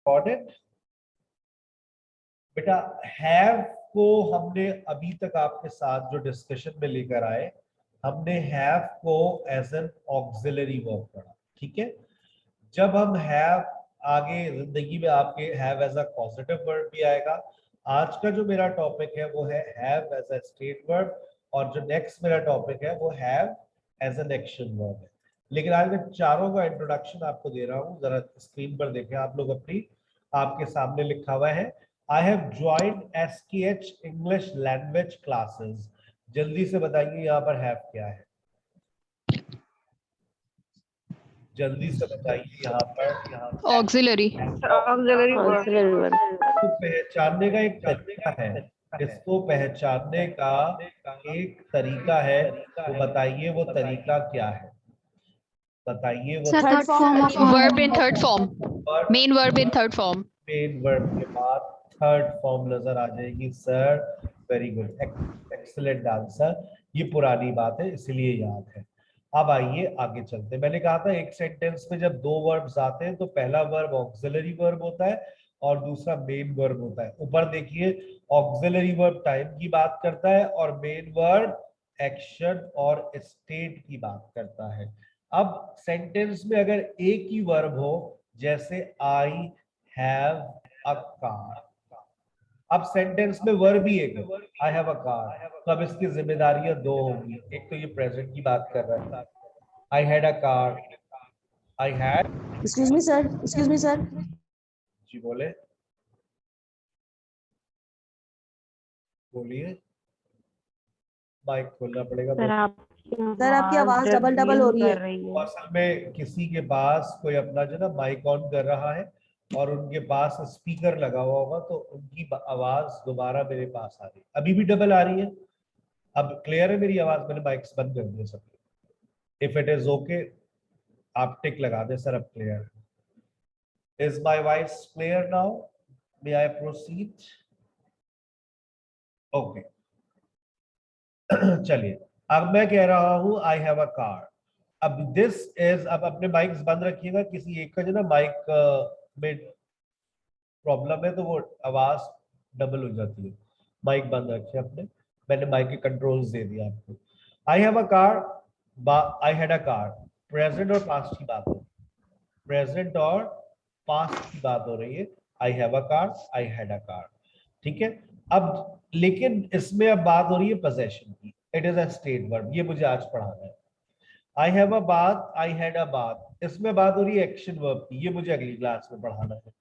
Important बेटा। Have को हमने अभी तक आपके साथ जो डिस्कशन में लेकर आए, हमने हैव को एज एन ऑक्सिलरी वर्ब पढ़ा, ठीक है। जब हम हैव आगे जिंदगी में आपके have as a positive verb भी आएगा। आज का जो मेरा टॉपिक है वो है have as a state verb, और जो नेक्स्ट मेरा टॉपिक है वो have as an action verb है। लेकिन आज मैं चारों का इंट्रोडक्शन आपको दे रहा हूँ, जरा स्क्रीन पर देखें आप लोग अपनी, आपके सामने लिखा हुआ है I have joined SKH English language classes. जल्दी से बताइए यहाँ पर हैव क्या है, जल्दी से बताइए यहाँ पर। ऑक्सिलरी। Auxiliary verb. इसको पहचानने का एक तरीका है, इसको पहचानने का एक तरीका है, तो बताइए वो तरीका क्या है, बताइए वो। Third form of verb in third form, main verb in third form. Main verb के बाद थर्ड फॉर्म नजर आ जाएगी sir. Very good, excellent answer. ये पुरानी बात है इसलिए याद है। अब आइए आगे चलते। मैंने कहा था एक सेंटेंस में जब दो वर्ब्स आते हैं तो पहला वर्ब ऑक्सिलरी वर्ब होता है और दूसरा मेन वर्ब होता है। ऊपर देखिए, ऑक्सिलरी वर्ब टाइम की बात करता है और मेन वर्ब एक्शन और स्टेट की बात करता है। अब सेंटेंस में अगर एक ही वर्ब हो, जैसे आई हैव अ कार, अब सेंटेंस में वर्ब भी एक है, आई हैव अ कार, तो अब इसकी जिम्मेदारियां दो होंगी। एक तो ये प्रेजेंट की बात कर रहा है, I had a car, I had. Excuse me sir, excuse me sir. जी बोले, बोलिए, माइक खोलना पड़ेगा। सर आपकी आवाज डबल डबल हो रही है। असल में किसी के पास कोई अपना जो ना माइक ऑन कर रहा है और उनके पास स्पीकर लगा हुआ होगा, तो उनकी आवाज दोबारा मेरे पास आ रही है। अभी भी डबल आ रही है? अब क्लियर है मेरी आवाज? मैंने माइक्स बंद कर दिए सब। इफ इट इज ओके आप टिक लगा दे सर, अब clear. Is my voice clear now? May I proceed? Okay चलिए, अब मैं कह रहा हूं आई हैव अ कार। अब दिस इज, अब अपने माइक्स बंद रखिएगा, किसी एक का जो ना माइक में प्रॉब्लम है तो वो आवाज डबल हो जाती है। माइक बंद रखिए अपने, मैंने माइक के कंट्रोल्स दे दिया आपको। आई have a car, I had a car, present और पास्ट की बात हो, प्रेजेंट और पास्ट की बात हो रही है। I have a car, I had a car, ठीक है। अब लेकिन इसमें अब बात हो रही है पोजेशन की, it is a state verb, ये मुझे आज पढ़ाना है। I have a bath, I had a bath, इसमें बात हो रही है एक्शन वर्ब की, ये मुझे अगली क्लास में पढ़ाना है।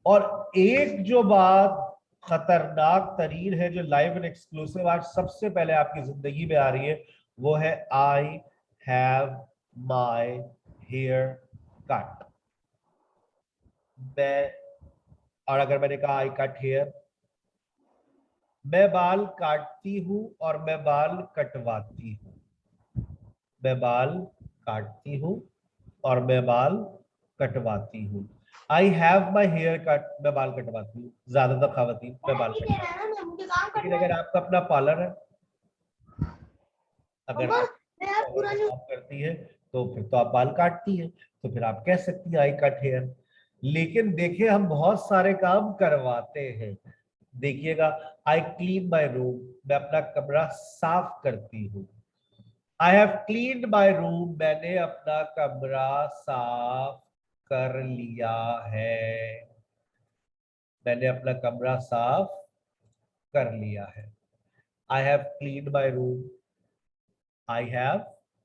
और एक जो बात खतरनाक तरीन है, जो लाइव एंड एक्सक्लूसिव आज सबसे पहले आपकी जिंदगी में आ रही है, वो है I have my hair cut. मैं, और अगर मैंने कहा आई कट हेयर, मैं बाल काटती हूं और मैं बाल कटवाती हूं, मैं बाल काटती हूं और मैं बाल कटवाती हूँ। I have my hair cut, मैं बाल कटवाती हूँ, ज्यादातर खवातीन मैं बाल कटवाती हूँ। लेकिन अगर आपका अपना पार्लर है, अगर आप काम करती है, तो फिर तो आप बाल काटती है, तो फिर आप कह सकती हैं आई कट हेयर। लेकिन देखिए हम बहुत सारे काम करवाते हैं। देखिएगा, आई क्लीन माई रूम, मैं अपना कमरा साफ करती हूँ। I have cleaned my room, मैंने अपना कमरा साफ कर लिया है, मैंने अपना कमरा साफ कर लिया है। I have cleaned my room, I have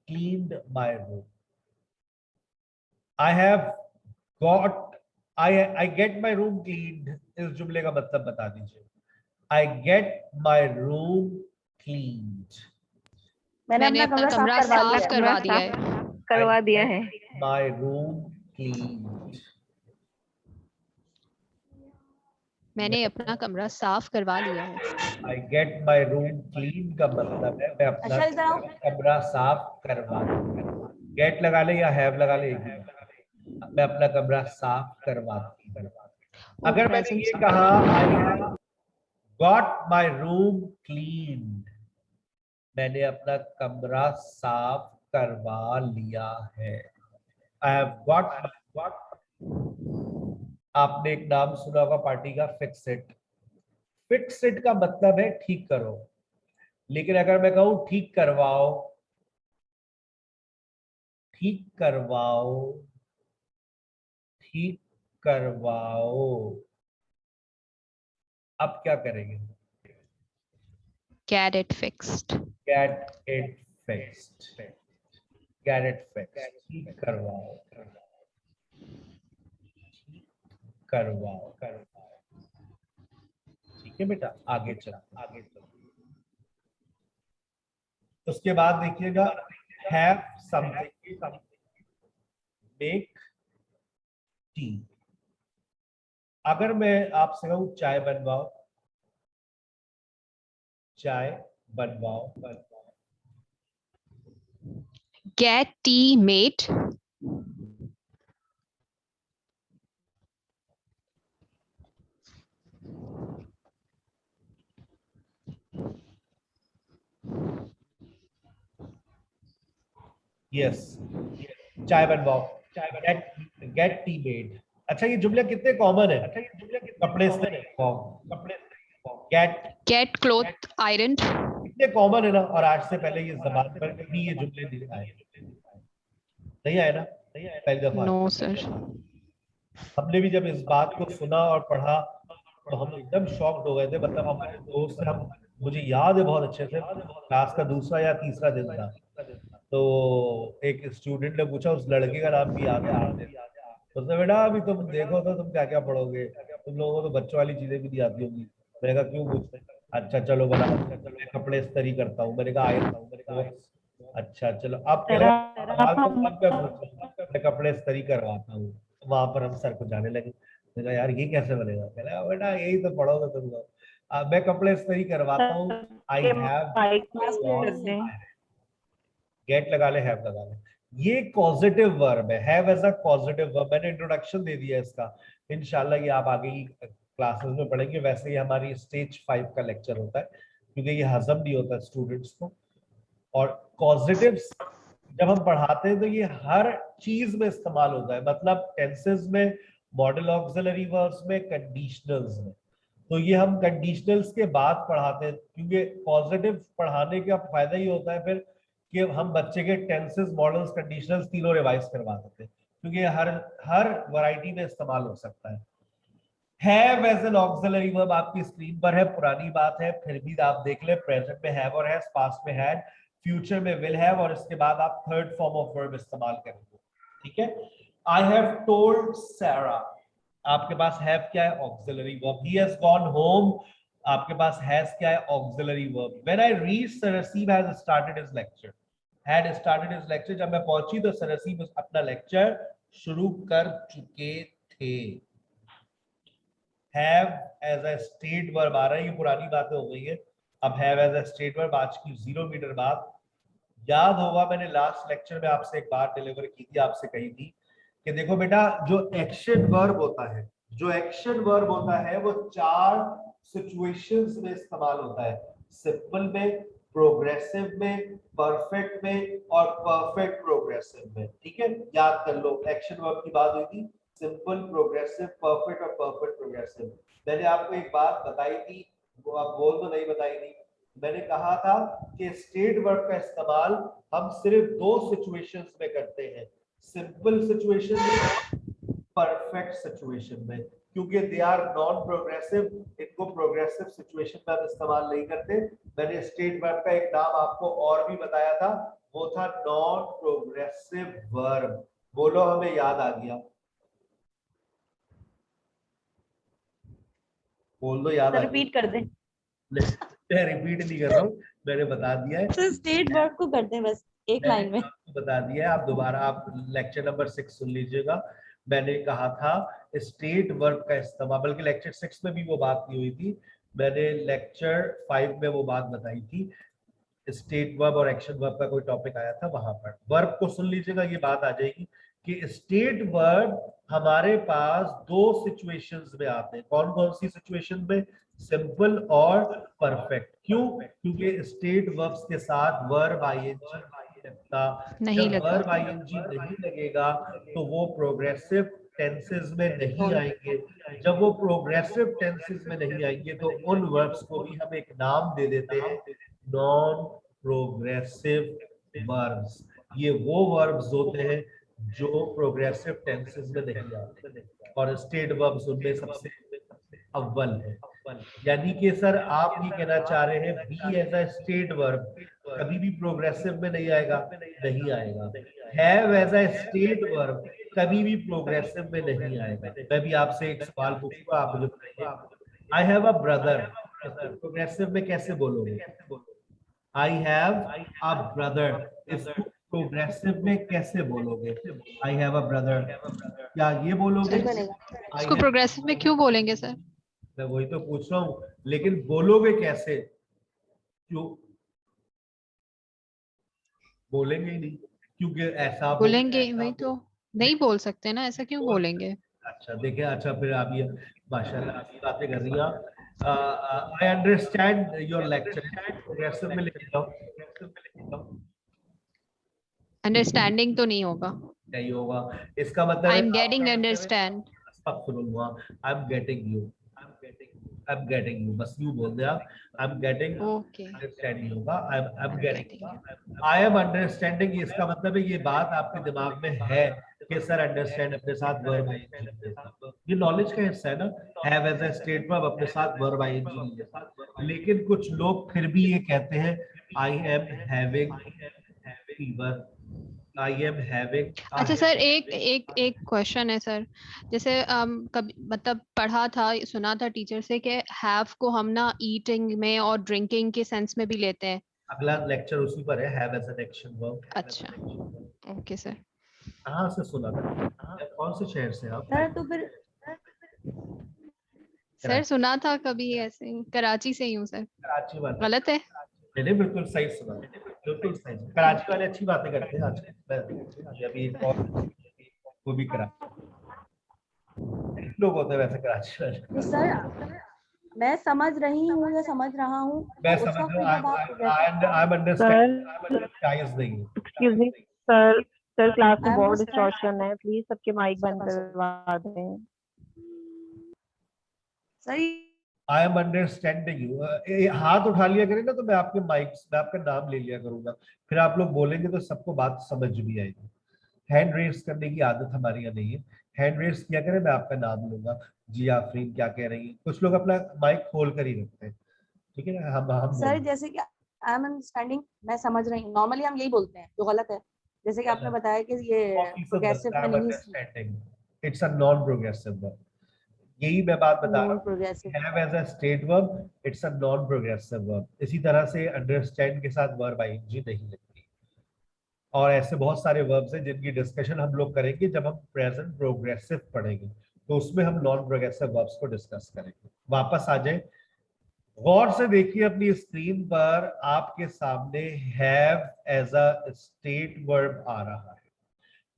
cleaned my room. I have got, I get my room cleaned, इस जुमले का मतलब बता दीजिए। I get my room cleaned, मैंने अपना कमरा साफ करवा दिया है। करवा दिया है। माई रूम क्लीन्ड, मैंने अपना कमरा साफ करवा लिया है। I get my room clean का मतलब है मैं अपना कमरा साफ करवा दूं। गेट लगा ले या हैव लगा ले, एक ही बात है। मैं अपना कमरा साफ करवाती हूँ। अगर मैंने ये कहा I have got my room clean, मैंने अपना कमरा साफ करवा लिया है। आई हैव गॉट आपने एक नाम सुना होगा पार्टी का, फिक्स इट। फिक्स इट का मतलब है ठीक करो, लेकिन अगर मैं कहूं ठीक करवाओ, ठीक करवाओ, ठीक करवाओ, अब क्या करेंगे? Get it fixed. Get it fixed, get it fixed, ठीक करवाओ, करवाओ, ठीक है बेटा, आगे चलते, आगे चलते। उसके बाद देखिएगा, हैव समथिंग, मेक टी। अगर मैं आपसे कहूं चाय बनवाओ, चाय बनवाओ, Get tea made. यस, चाय बनवाओ, गेट गेट टी मेड। अच्छा, ये जुमले कितने कॉमन है? कपड़े इस्त्री करवाओ, गेट, Get clothes ironed. कितने कॉमन है ना। और आज से पहले ये जबान पर कभी ये जुमले नहीं आए, नहीं आए ना, पहली दफा आए। No, sir. हमने भी जब इस बात को सुना और पढ़ा तो हम एकदम शॉक्ड हो गए थे। मतलब हमारे दोस्त से हम, मुझे याद है बहुत अच्छे से, क्लास का दूसरा या तीसरा दिन था, तो एक स्टूडेंट ने पूछा, उस लड़के का नाम भी याद है आमिर, उसने, बेटा अभी तुम देखो तो तुम क्या क्या पढ़ोगे, तुम लोगों को तो बच्चों वाली चीजें भी नहीं आती होंगी। मैंने कहा क्यों पूछते? अच्छा चलो बना, मैं कपड़े इस्त्री करता हूँ। मैंने कहा आयरन। अच्छा चलो, अब कह रहा सवाल तो अब क्या पूछूं? मैं कपड़े इस्त्री करवाता हूँ। वहां पर हम सर को जाने लगे। मैंने कहा यार ये कैसे बनेगा? कह रहा बेटा यही तो पढ़ोगे तुम लोग। मैं कपड़े इस्त्री करवाता हूँ, आई हैव, गेट लगा ले, हैव लगा ले। ये पॉजिटिव वर्ब है, have as a positive verb. मैंने इंट्रोडक्शन दे दिया इसका, इंशाल्लाह ये आप आगे की क्लासेस में पढ़ेंगे। वैसे ये हमारी स्टेज 5 का लेक्चर होता है, क्योंकि ये हजम नहीं होता स्टूडेंट्स को। और पॉजिटिव्स जब हम पढ़ाते हैं तो ये हर चीज में इस्तेमाल होता है, मतलब टेंसेस में, मॉडल ऑक्सिलरी वर्ब्स में, कंडीशनल्स में। तो ये हम कंडीशनल्स के बाद पढ़ाते हैं, क्योंकि पॉजिटिव पढ़ाने का फायदा ही होता है फिर कि हम बच्चे के टेंसेस, मॉडल्स, कंडीशनल्स तीनों रिवाइज करवा देते हैं, क्योंकि हर हर वैरायटी में इस्तेमाल हो सकता है। Have as an auxiliary verb आपकी स्क्रीन पर है, पुरानी बात है, फिर भी आप देख ले। प्रेजेंट में हैव और हैज, पास्ट में हैड, फ्यूचर में विल हैव, और इसके बाद आप थर्ड फॉर्म ऑफ वर्ब इस्तेमाल करेंगे। ठीक है, आई हैव टोल्ड सारा, आपके पास हैव क्या है? Auxiliary verb. He has gone home, आपके पास हैज क्या है? Auxiliary verb. When I reach, सरसीब has started his lecture, had started his lecture. जब मैं पहुंची तो सरसीब अपना लेक्चर शुरू कर चुके थे। Have as a state verb आ रहा है, ये पुरानी बातें हो गई है। अब have as a state verb, आज की 0 मीटर बात। याद होगा मैंने लास्ट लेक्चर में आपसे एक बात डिलीवर की थी, आपसे कही थी कि देखो बेटा, जो एक्शन वर्ब होता है, जो एक्शन वर्ब होता है वो 4 सिचुएशंस में इस्तेमाल होता है, सिंपल में, प्रोग्रेसिव में, परफेक्ट में, और परफेक्ट प्रोग्रेसिव में। ठीक है, याद कर लो, एक्शन वर्ब की बात हुई थी, सिंपल, प्रोग्रेसिव, परफेक्ट और परफेक्ट प्रोग्रेसिव। मैंने आपको एक बात बताई थी, वो आप बोल तो नहीं बताई थी। मैंने कहा था कि स्टेट वर्ब का इस्तेमाल हम सिर्फ 2 सिचुएशंस में करते हैं, सिंपल सिचुएशन में, परफेक्ट सिचुएशन में, क्योंकि दे आर नॉन प्रोग्रेसिव, इनको प्रोग्रेसिव सिचुएशन में हम इस्तेमाल नहीं करते। मैंने स्टेट वर्ब का एक नाम आपको और भी बताया था, वो था नॉन प्रोग्रेसिव वर्ब। बोलो हमें याद आ गया, बोल दो याद आ गया। रिपीट कर दें। मैं रिपीट नहीं कर रहा हूँ, मैंने बता दिया है, तो स्टेट वर्ब को कर दें बस एक लाइन में। आपको बता दिया है। आप दोबारा आप लेक्चर नंबर 6 सुन लीजिएगा। मैंने कहा था स्टेट वर्ब का इस्तेमाल, बल्कि लेक्चर 6 में भी वो बात नहीं हुई थी, मैंने लेक्चर 5 में वो बात बताई थी। स्टेट वर्ब और एक्शन वर्ब का कोई टॉपिक आया था, वहां पर वर्ब को सुन लीजिएगा, ये बात आ जाएगी कि स्टेट वर्ब हमारे पास 2 सिचुएशंस में आते हैं। कौन कौन सी सिचुएशन में? सिंपल और परफेक्ट। क्यों? क्योंकि स्टेट वर्ब्स के साथ वर्ब आईएनजी लगता। नहीं जब लगा। वर्ब आईएनजी नहीं लगेगा तो वो प्रोग्रेसिव टेंसेस में नहीं आएंगे, जब वो प्रोग्रेसिव टेंसेस में नहीं आएंगे तो उन वर्ब्स को भी हम एक नाम दे देते हैं, नॉन प्रोग्रेसिव वर्ब्स। ये वो वर्ब्स होते हैं जो प्रोग्रेसिव टेंसेस में नहीं आते, और स्टेट वर्ब्स उनमें सबसे अव्वल है। यानी कि सर आप ये कहना चाह रहे हैं be as a state verb कभी भी प्रोग्रेसिव में नहीं आएगा? नहीं आएगा। Have as a state verb कभी भी प्रोग्रेसिव में नहीं आएगा। मैं भी आपसे एक सवाल पूछूंगा, आप मुझे बताइए, आई हैव अ ब्रदर, प्रोग्रेसिव में कैसे बोलोगे? आई हैव अ ब्रदर, इसको प्रोग्रेसिव में कैसे बोलोगे? आई हैव अ ब्रदर, क्या ये बोलोगे? सही बनेगा। आई इसको प्रोग्रेसिव में क्यों बोलेंगे सर? मैं वही तो पूछ रहा हूँ, लेकिन बोलोगे कैसे? क्यों बोलेंगे ही नहीं? क्योंकि ऐसा बोलेंगे, वही तो नहीं बोल सकते ना, ऐसा क्यों बोलेंगे? अच्छा देखिए, अच्छा फिर आप ये माशाल्लाह अच्छी बातें कर रही हैं। I understand your lecture, progressive में लिख लो। अंडरस्टैंडिंग तो नहीं होगा। नहीं होगा, इसका मतलब आई है एम गेटिंग अंडरस्टैंड। अस्तगफिरुल्लाह, I am getting you, I am getting you, बस यू बोल दिया। I am getting, okay, understanding होगा, I am I am getting. Getting you. I am understanding, इसका मतलब है ये बात आपके दिमाग में है कि सर अंडरस्टैंड अपने साथ वर्ब आईएनजी नहीं लेता। ये नॉलेज का हिस्सा है ना, have as a state verb अपने साथ वर्ब आईएनजी नहीं लेता। लेकिन कुछ लोग फिर भी ये कहते हैं I am having fever, I am having अच्छा सर, एक एक एक क्वेश्चन है सर। जैसे कभी मतलब पढ़ा था, सुना था टीचर से कि हैव को हम ना ईटिंग में और ड्रिंकिंग के सेंस में भी लेते हैं। अगला लेक्चर उसी पर है, have as an action verb. अच्छा, ओके सर। कहाँ से सुना था? कौन से शहर से आप? सर तो फिर सर सुना था कभी ऐसे ही, कराची से ही हूँ सर। कराची वाले? गलत है? नहीं नहीं, बिल्कुल सही सुना, बिल्कुल सही। कराची वाले अच्छी बातें करते हैं आजकल। अभी एक और वो भी करा, लोग होते हैं वैसे कराची वाले। तो सर मैं समझ रही हूँ या समझ रहा हूँ मैं उस समझ वक्त रहा हूँ, पे जब आप आई एम अंडरस्टैंड, सर चाइल्स नहीं है। Excuse me sir, sir class में आई बहुत अंडरस्टैंड डिस्टॉर्शन है, प्लीज सबके माइक बंद करवा दें। Sir I am understanding you, हाथ उठा लिया करें ना तो मैं आपके माइक्स में आपका नाम ले लिया करूंगा, फिर आप लोग बोलेंगे तो सबको बात समझ भी आएगी। हैंड रेस करने की आदत हमारे यहाँ नहीं है, हैंड रेस किया करें, मैं आपका नाम लूंगा। जी आफरीन क्या कह रही है? कुछ लोग अपना माइक खोल कर ही रखते हैं, ठीक है ना, हम सर बोल जैसे कि आई एम अंडरस्टैंडिंग, मैं समझ रही हूँ, नॉर्मली हम यही बोलते हैं जो गलत है। जैसे कि आपने बताया कि ये प्रोग्रेसिव में नहीं, understanding, it's a non progressive verb, यही मैं बात बता रहा नॉन हूँ। Progressive. Have as a state verb, it's a non progressive verb. इसी तरह से अंडरस्टैंड के साथ वर्ब आईएनजी नहीं लगती। और ऐसे बहुत सारे वर्ब्स हैं जिनकी डिस्कशन हम लोग करेंगे जब हम प्रेजेंट प्रोग्रेसिव पढ़ेंगे, तो उसमें हम नॉन प्रोग्रेसिव वर्ब्स को डिस्कस करेंगे। वापस आ जाए, गौर से देखिए अपनी स्क्रीन पर, आपके सामने have as a state verb आ रहा है।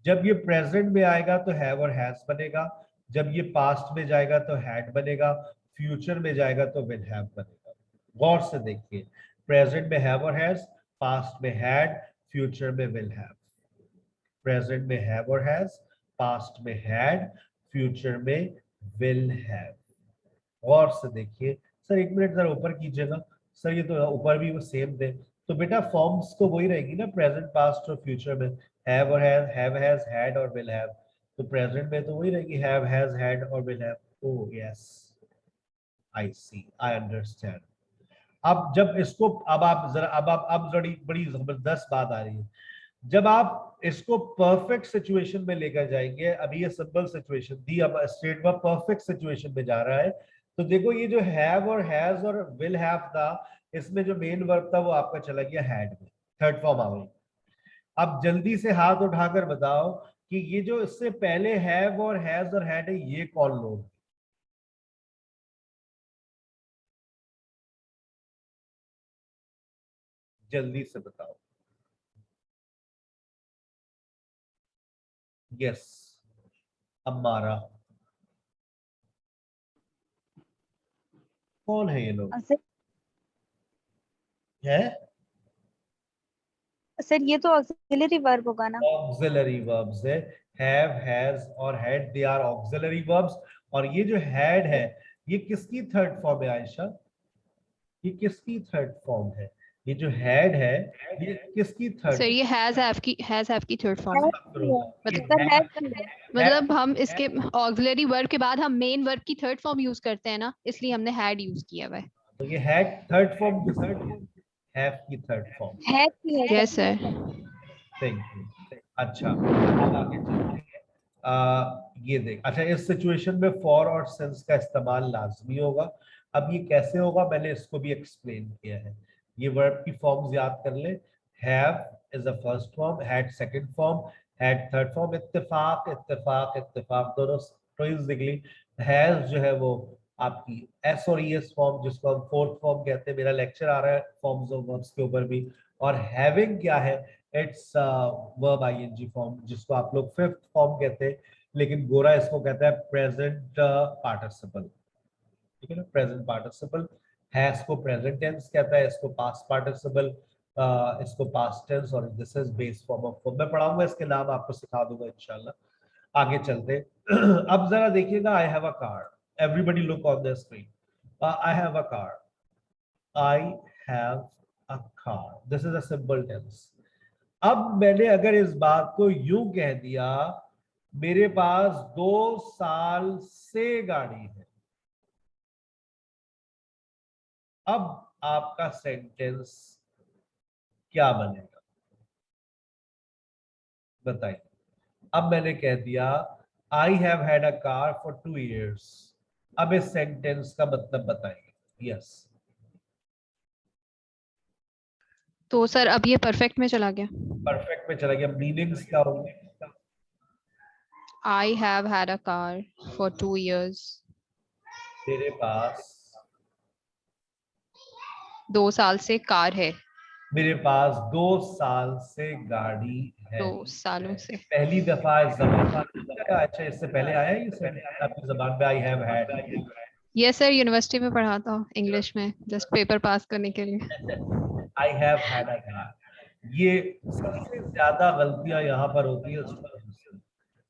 जब ये प्रेजेंट में आएगा तो हैव और हैज बनेगा, जब ये पास्ट में जाएगा तो हैड बनेगा, फ्यूचर में जाएगा तो विल हैव बनेगा। गौर से देखिए, प्रेजेंट में हैव और हैज, पास्ट में हैड, फ्यूचर में विल हैव। प्रेजेंट में हैव और हैज, पास्ट में हैड, फ्यूचर में विल हैव। गौर से देखिए। सर एक मिनट जरा ऊपर कीजिएगा। सर ये तो ऊपर भी वो सेम थे, तो बेटा फॉर्म्स तो वही रहेगी ना, प्रेजेंट पास्ट और फ्यूचर में, हैव और हैव हैज हैड और विल हैव। तो प्रेजेंट में तो वही रहेगी, हैव हैज हैड और will have. Oh yes, I see, I understand. अब जब इसको, अब आप जरा, अब बड़ी बड़ी जबरदस्त बात आ रही है। जब आप इसको परफेक्ट सिचुएशन में लेकर जाएंगे, अभी ये सिंपल सिचुएशन थी, अब स्टेट वर्ब परफेक्ट सिचुएशन में जा रहा है, तो देखो ये जो हैव और हैज और विल हैव था, इसमें जो मेन वर्ब था वो आपका चला गया हैड में, थर्ड फॉर्म आ गई। अब जल्दी से हाथ उठाकर बताओ कि ये जो इससे पहले हैव और हैज और हैड है, ये कौन लोग? जल्दी से बताओ। यस, अम्मारा। कौन है ये लोग? है सर ये तो ऑक्सिलरी वर्ब होगा ना? ऑक्सिलरी वर्ब्स है। have, has और had they are auxiliary verbs। और ये जो had है ये किसकी थर्ड फॉर्म है आयशा? ये किसकी थर्ड फॉर्म है? ये जो had है ये किसकी थर्ड? सर ये हैज हैव की थर्ड फॉर्म है। मतलब हम इसके ऑक्सिलरी वर्ब के बाद हम मेन वर्ब की थर्ड फॉर्म यूज करते हैं ना, इसलिए हमने हैड यूज किया हुआ है। तो ये had थर्ड फॉर्म किसकी? have की third form. Yes sir. Thank you. अच्छा अब आगे चलते हैं। ये देख, अच्छा इस सिचुएशन में फॉर और सिंस का इस्तेमाल लाजमी होगा। अब ये कैसे होगा मैंने इसको भी एक्सप्लेन किया है। ये वर्ब की फॉर्म्स याद कर ले। Have is the first form, had second form, had third form. इत्तेफाक इत्तेफाक इत्तेफाक दोनों कोइंसिडेंटली। हैज जो है वो आपकी एस और ईएस फॉर्म जिसको हम फोर्थ फॉर्म कहते हैं। मेरा लेक्चर आ रहा है फॉर्म्स ऑफ वर्ब्स के ऊपर भी। और हैविंग क्या है? इट्स वर्ब आईएनजी फॉर्म जिसको आप लोग फिफ्थ फॉर्म कहते हैं, लेकिन गोरा इसको कहता है प्रेजेंट पार्टिसिपल। ठीक है ना, प्रेजेंट पार्टिसिपल। हैज को प्रेजेंट टेंस कहता है, इसको पास्ट पार्टिसिपल, इसको पास्ट टेंस, और this is base form of verb. मैं पढ़ाऊंगा इसके नाम, आपको सिखा दूंगा इंशाल्लाह। आगे चलते अब जरा देखिएगा। I have a car, everybody look on the screen. I have a car, I have a car, this is a simple tense. अब मैंने अगर इस बात को यूं कह दिया, मेरे पास 2 साल से गाड़ी है, अब आपका सेंटेंस क्या बनेगा बताइए। अब मैंने कह दिया आई have had a car for 2 years। अब इस सेंटेंस का मतलब बताइए। यस तो सर अब ये परफेक्ट में चला गया। परफेक्ट में चला गया। मीनिंग्स क्या होंगे? आई have had a car for 2 years। मेरे पास 2 साल से कार है। मेरे पास 2 साल से गाड़ी है। 2 सालों से। पहली दफा इस जबान में, अच्छा इससे पहले आया ये सेंटेंस आपकी जबान पे आई have had? Yes sir, university में पढ़ा था इंग्लिश में, जस्ट पेपर पास करने के लिए। आई हैव हैड अ कार। ये सबसे ज्यादा गलतियां यहाँ पर होती है स्टूडेंट्स से।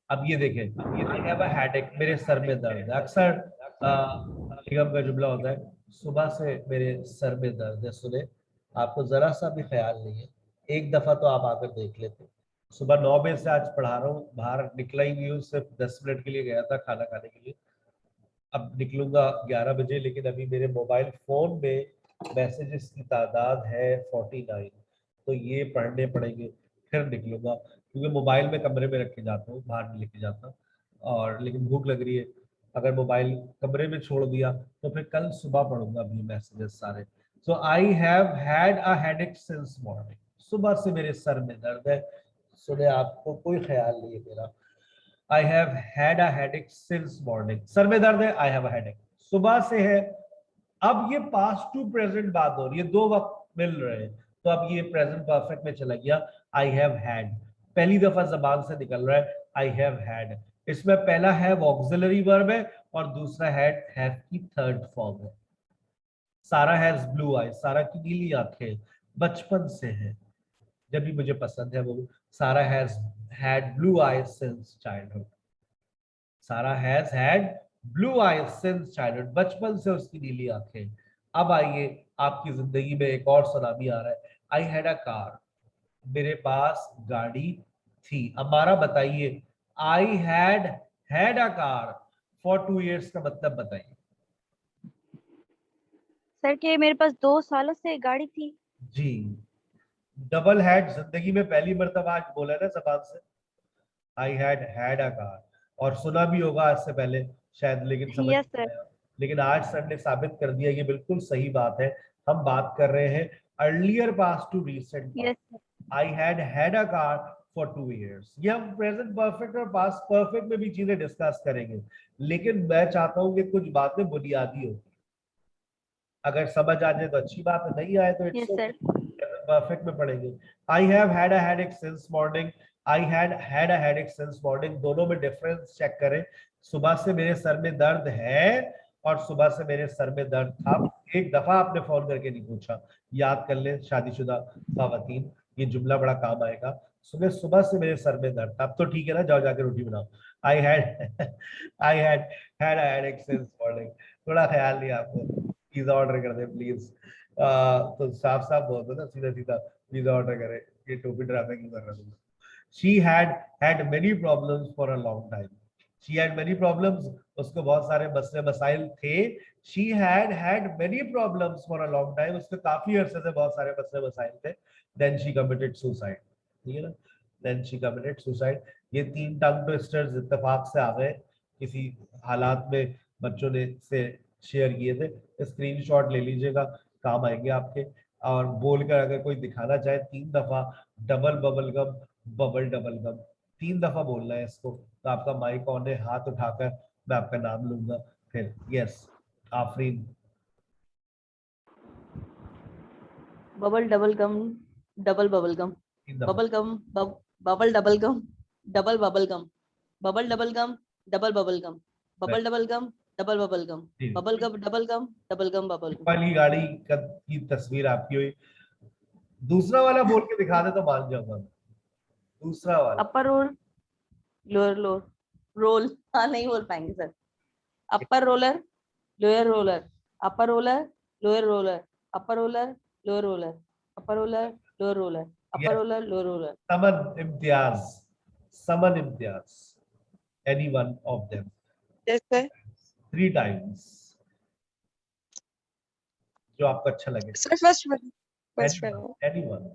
अब ये देखें, आई हैव अ हेडेक, मेरे सर में दर्द है। अक्सर निगम का जुमला होता है, सुबह से मेरे सर में दर्द है। सुने, आपको जरा सा भी ख्याल नहीं है, एक दफा तो आप आकर देख लेते। सुबह 9 बजे से आज पढ़ा रहा हूँ, बाहर निकला ही नहीं हूँ, सिर्फ 10 मिनट के लिए गया था खाना खाने के लिए। अब निकलूंगा 11 बजे, लेकिन अभी मेरे मोबाइल फोन में मैसेजेस की तादाद है 49, तो ये पढ़ने पड़ेंगे, फिर निकलूंगा। क्योंकि मोबाइल में कमरे में रख के जाता हूँ, बाहर नहीं लेके जाता। और लेकिन भूख लग रही है, अगर मोबाइल कमरे में छोड़ दिया तो फिर कल सुबह पढ़ूंगा अभी मैसेजेस सारे। So I have had a headache since morning, सुबह से मेरे सर में दर्द है। सुने, आपको कोई ख्याल नहीं है मेरा। I have had a headache since morning। Sir में दर्द है, I have a headache, सुबह से है। अब ये पास्ट टू प्रेजेंट बात हो रही है, 2 वक्त मिल रहे हैं, तो अब ये प्रेजेंट परफेक्ट में चला गया। I have had पहली दफा जबान से निकल रहा है, I have had। इसमें पहला हैव ऑक्सिलरी वर्ब है और दूसरा हैव की थर्ड फॉर्म है। सारा हैज ब्लू आईज, सारा की नीली आंखें बचपन से है, जब भी मुझे पसंद है वो। Sara has had blue eyes since childhood. Sara has had blue eyes since childhood, बचपन से उसकी नीली आंखें। अब आइए, आपकी जिंदगी में एक और सुनामी आ रहा है। आई हैड अ कार, मेरे पास गाड़ी थी। हमारा बताइए, आई had a car for 2 years का मतलब बताइए। सर के मेरे पास 2 सालों से गाड़ी थी। जी, डबल हैड जिंदगी में पहली मर्तबा आज बोला ना जबान से, आई हैड अ कार। और सुना भी होगा आज से पहले शायद, लेकिन समझ यस नहीं सर। आया। लेकिन आज सर ने साबित कर दिया, ये बिल्कुल सही बात है। हम बात कर रहे हैं earlier past to recent yes past. I had a car for 2 years। ये हम प्रेजेंट परफेक्ट और पास्ट परफेक्ट में भी चीजें डिस्कस करेंगे, लेकिन मैं चाहता हूं कि कुछ बातें बुनियादी होती, अगर समझ आ जाए तो अच्छी बात है, नहीं आए तो यस इट्स सर। परफेक्ट में पढ़ेंगे। आई have had a headache since morning, I had a headache since morning, दोनों में डिफरेंस चेक करें। सुबह से मेरे सर में दर्द है और सुबह से मेरे सर में दर्द था। एक दफा आपने फोन करके नहीं पूछा, याद कर ले शादीशुदा खवातीन, ये जुमला बड़ा काम आएगा। सुबह सुबह से मेरे सर में दर्द, अब तो ठीक है ना, जाओ जाके रोटी बनाओ। I had I had access morning. थोड़ा ख्याल नहीं आपको, पिज्जा ऑर्डर कर दे प्लीज। तो साफ साफ बोल दो ना, सीधा सीधा पिज्जा ऑर्डर करे, ये टोपी ड्रामे क्यों कर रहा हूँ। She had many problems for a long time. She had many problems. उसको बहुत सारे मसले मसाइल थे। She had many problems for a long time. उसको काफी अरसे से बहुत सारे मसले मसाइल थे। Then she committed suicide. ठीक है ना? Then she committed suicide. ये 3 टंग ट्विस्टर्स इत्तेफाक से आ गए, किसी हालात में बच्चों ने से शेयर किए थे। स्क्रीनशॉट ले लीजिएगा, काम आएंगे आपके। और बोलकर अगर कोई दिखाना चाहे 3 दफा double bubble gum, bubble double gum, 3 दफा बोलना है इसको, तो आपका माइक ऑन है, हाथ उठाकर मैं आपका नाम लूंगा। फिर yes Afreen. Bubble double gum, double bubble gum, bubble gum, bubble double gum, double bubble gum, bubble double gum, double bubble gum, bubble double gum, double bubble gum, bubble gum double gum, double gum bubble gum. वाली गाड़ी की तस्वीर आपकी हुई। दूसरा वाला बोल के दिखा दे तो मान जाऊंगा। दूसरा वाला upper roll, lower lower roll, हाँ नहीं बोल पाएंगे sir. Upper roller, lower roller, upper roller, lower roller, upper roller, lower roller, upper roller, lower roller, upper roller, lower roller. Saman Imtiaz, Saman Imtiaz, any one of them. Yes, sir. 3 times, जो आपको अच्छा लगे। Sir, first one. First one. Anyone.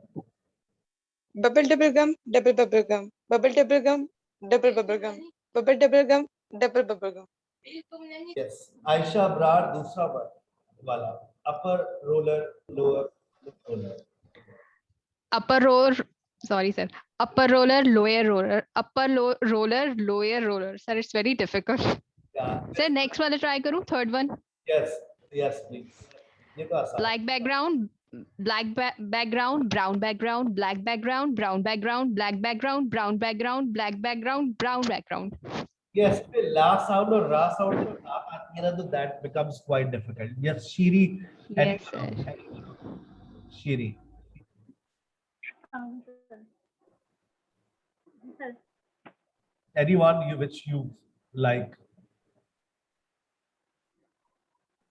Bubble double gum, double bubble gum. Bubble double gum, double bubble gum. Bubble double gum, double bubble gum. Yes. Ayesha Abrar दूसरा वाला, अपर roller, lower roller. upper roller, sorry sir, upper roller, lower roller, upper roller, lower roller. Sir, it's very difficult. Yeah. Sir, next वाला try करूँ, third one. Yes, yes, please. ये तो आसान। Black background, background, brown background, black background, brown background, black background, brown background, black background, brown background. Yes, पे ला sound और रा sound जब साथ आती है ना, तो that becomes quite difficult. Yes, Shiri. Yes, sir. Shiri. Anyone which you like.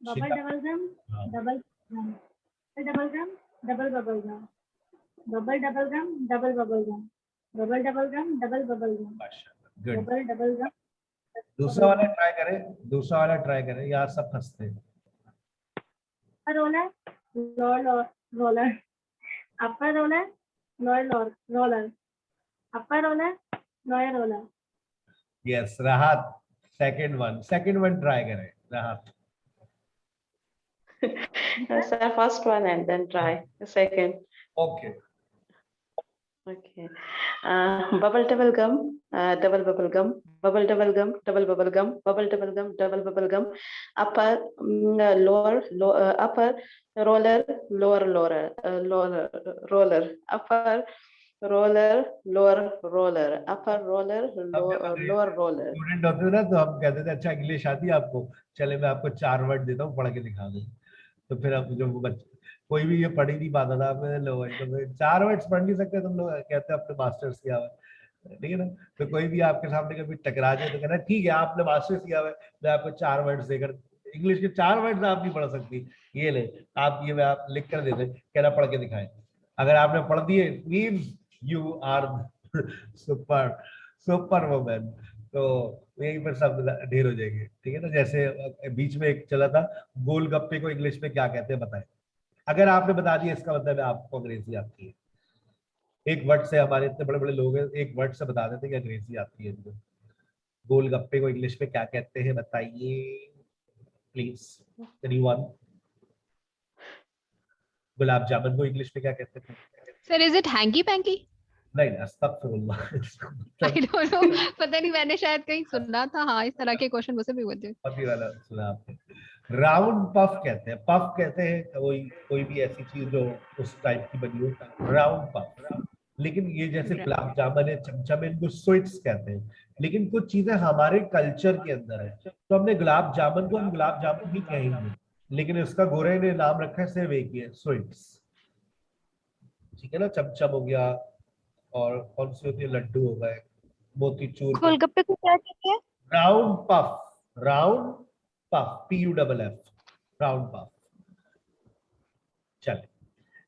Bubble double gum, double gum. Double gum, double bubble gum. Bubble double gum, double bubble gum. Bubble double gum, double bubble gum. Good. Bubble double gum. दूसरा वाला try करें, दूसरा वाला try करें, यार सब फंसते हैं। Roller, roller. Upper roller, lower roller. Upper roller, lower roller. Yes, राहत, second one try करें, राहत। Sir, first one and then try the second. Okay. Okay. Bubble double gum, double bubble gum, bubble double gum, double bubble gum, bubble double gum, double bubble gum. Upper, upper roller, lower roller, upper roller, lower roller, upper roller, lower roller. Student होते थे ना, तो हम कहते थे अच्छा English आती है आपको, चले मैं आपको 4 वर्ड देता हूँ, पढ़ के दिखा दो। तो फिर अब जो बच्चे कोई भी ये पढ़ ही नहीं पाता था, आपने लो 4 वर्ड्स पढ़ नहीं सकते तुम लोग, कहते अपने मास्टर्स किया हुआ, ठीक है ना। तो कोई भी आपके सामने कभी टकरा जाए तो कहना ठीक है आपने मास्टर्स किया हुआ है, मैं आपको 4 वर्ड्स देकर, इंग्लिश के 4 वर्ड्स आप नहीं पढ़ सकती, ये ले आप, ये मैं आप लिख कर देते, कहना पढ़ के दिखाएं। अगर आपने पढ़ दिए means you are super woman. तो यहीं पर सब ढेर हो जाएंगे, ठीक है ना। जैसे बीच में एक चला था, गोलगप्पे को इंग्लिश में क्या कहते हैं बताएं। अगर आपने बता दिया इसका मतलब है आपको अंग्रेजी आती है। एक वर्ड से, हमारे इतने बड़े बड़े लोग हैं, एक वर्ड से बता देते कि अंग्रेजी आती है इनको। गोलगप्पे को इंग्लिश में क्या कहते हैं बताइए प्लीज, एनीवन। गुलाब जामुन को इंग्लिश में क्या कहते हैं? Sir, is it hanky panky? नहीं, अस्तगफिरुल्लाह। I don't know. पता नहीं, मैंने शायद कहीं सुना था। हाँ, इस तरह के क्वेश्चन मुझे भी होते हैं। पति वाला सुना आपने। राउंड पफ कहते हैं, पफ कहते हैं कोई भी ऐसी चीज जो उस टाइप की बनी हो, राउंड पफ। लेकिन ये जैसे गुलाब जामुन है, चमचम है, इनको स्वीट्स कहते हैं। लेकिन कुछ चीजें हमारे कल्चर के अंदर है, तो हमने गुलाब जामुन को हम गुलाब जामुन भी कहेंगे, लेकिन उसका गोरे ने नाम रखा है सिर्फ एक ही है, स्वीट्स, ठीक है ना। चमचम हो गया, और कौन सी होती है, लड्डू हो गए, मोतीचूर, गोलगप्पे को क्या कहते हैं? Round puff, round puff, PUFF, round puff. चले,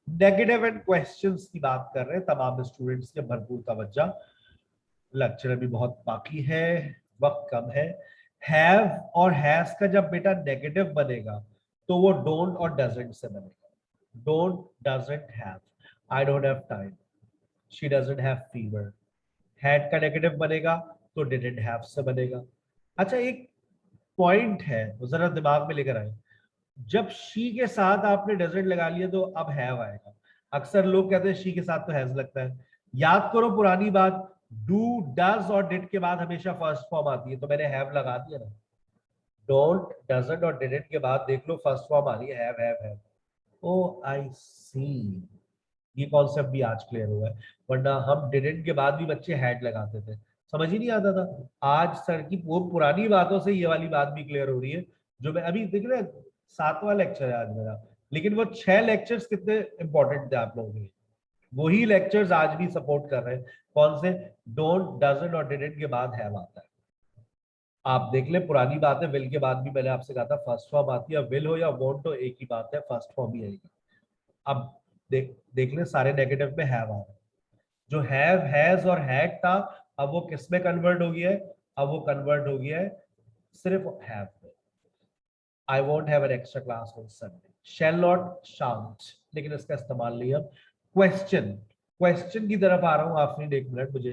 नेगेटिव एंड क्वेश्चंस की बात कर रहे हैं तमाम स्टूडेंट्स के, भरपूर तवज्जो, लेक्चर अभी बहुत बाकी है, वक्त कम है। हैव और हैज का जब बेटा नेगेटिव बनेगा तो वो डोंट और डजंट से बनेगा। Don't, doesn't have, I don't have time, she doesn't have fever. Had का नेगेटिव बनेगा तो डिडंट हैव से बनेगा। अच्छा, एक पॉइंट है वो जरा दिमाग में लेकर आए, जब शी के साथ आपने डजंट लगा लिया तो अब हैव आएगा। अक्सर लोग कहते हैं शी के साथ तो हैज लगता है। याद करो पुरानी बात, डू, डज और डिड के बाद हमेशा फर्स्ट फॉर्म आती है, तो मैंने हैव लगा दिया ना। डोंट, डजंट और डिडंट के बाद देख लो फर्स्ट फॉर्म आ रही है हैव। ओ आई सी, ये कॉन्सेप्ट भी आज क्लियर हुआ है, वरना हम डिडंट के बाद भी बच्चे हैड लगाते थे, समझ ही नहीं आता था। आज सर की वो पुरानी बातों से ये वाली बात भी क्लियर हो रही है, जो मैं अभी देख रहे 7वां लेक्चर है आज मेरा, लेकिन वो 6 लेक्चर्स कितने इंपॉर्टेंट थे आप लोगों के लिए, वही लेक्चर्स आज भी सपोर्ट कर रहे हैं। कौन से? डोंट, डजंट और डिडंट के बाद हैव आता है। आप देख ले पुरानी बात है, विल के बाद भी मैंने आपसे कहा था फर्स्ट फॉर्म आती है, विल हो या वोंट हो एक ही बात है, फर्स्ट फॉर्म ही आएगी। अब देख ले सारे नेगेटिव में हैव आ रहा है। जो हैव, हैज और हैड था अब वो किस में कन्वर्ट हो गया है? अब वो कन्वर्ट हो गया है सिर्फ हैव में। I won't have an extra class on Sunday, shall not, shout, लेकिन इसका इस्तेमाल नहीं। अब क्वेश्चन, क्वेश्चन की तरफ आ रहा हूँ आफरीन, एक मिनट, मुझे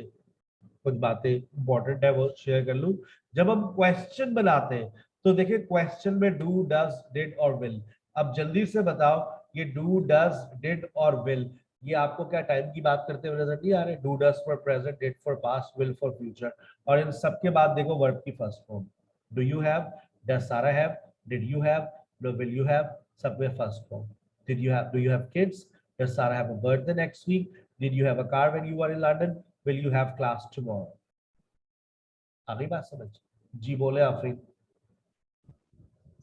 कुछ बातें इंपॉर्टेंट है वो शेयर कर लूं। जब हम क्वेश्चन बनाते हैं तो देखिए क्वेश्चन में डू, डज, डिड और विल। अब जल्दी से बताओ ये डू, डज, डिड और विल, ये आपको क्या टाइम की बात करते हुए नजर नहीं आ रहे? Do, does for present, did for past, will for future, और इन सब के बाद देखो वर्ब की first form. Do you have, does Sara have, did you have, no will you have, सब में first form. Did you have, do you have kids, does Sara have a birthday next week, did you have a car when you are in London, will you have class tomorrow. आगे बात समझ? जी बोले Afreen.